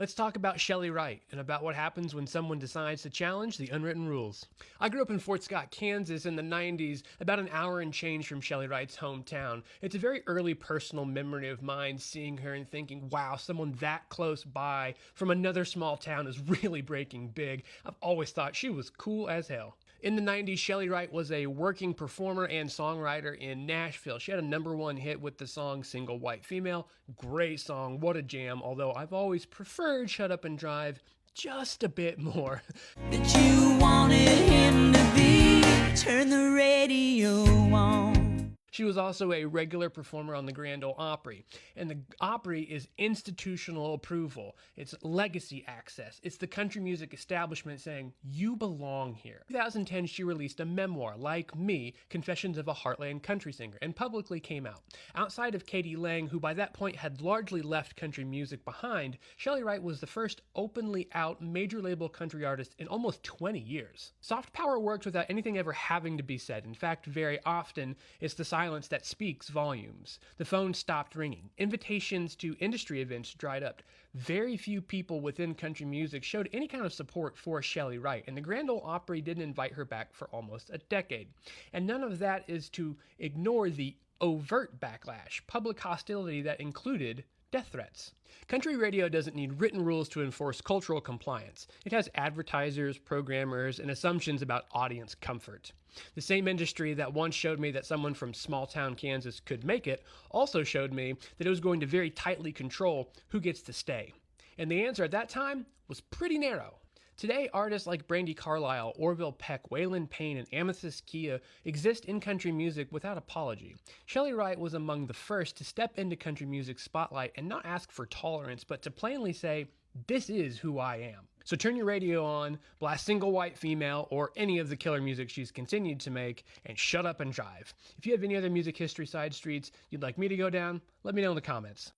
Let's talk about Shelley Wright and about what happens when someone decides to challenge the unwritten rules. I grew up in Fort Scott, Kansas in the 90s, about an hour and change from Shelley Wright's hometown. It's a very early personal memory of mine seeing her and thinking, wow, someone that close by from another small town is really breaking big. I've always thought she was cool as hell. In the 90s, Shelley Wright was a working performer and songwriter in Nashville. She had a #1 hit with the song Single White Female. Great song, what a jam, although I've always preferred Shut Up and Drive just a bit more. That you wanted him to be. Turn the radio on. She was also a regular performer on the Grand Ole Opry, and the Opry is institutional approval. It's legacy access. It's the country music establishment saying, you belong here. In 2010, she released a memoir, Like Me, Confessions of a Heartland Country Singer, and publicly came out. Outside of Katie Lang, who by that point had largely left country music behind, Shelley Wright was the first openly out major label country artist in almost 20 years. Soft power works without anything ever having to be said. In fact, very often, it's the silence that speaks volumes. The phone stopped ringing. Invitations to industry events dried up. Very few people within country music showed any kind of support for Shelley Wright, and the Grand Ole Opry didn't invite her back for almost a decade. And none of that is to ignore the overt backlash, public hostility that included death threats. Country radio doesn't need written rules to enforce cultural compliance. It has advertisers, programmers, and assumptions about audience comfort. The same industry that once showed me that someone from small town Kansas could make it also showed me that it was going to very tightly control who gets to stay. And the answer at that time was pretty narrow. Today, artists like Brandi Carlile, Orville Peck, Waylon Payne, and Amethyst Kia exist in country music without apology. Shelley Wright was among the first to step into country music's spotlight and not ask for tolerance, but to plainly say, this is who I am. So turn your radio on, blast Single White Female, or any of the killer music she's continued to make, and shut up and drive. If you have any other music history side streets you'd like me to go down, let me know in the comments.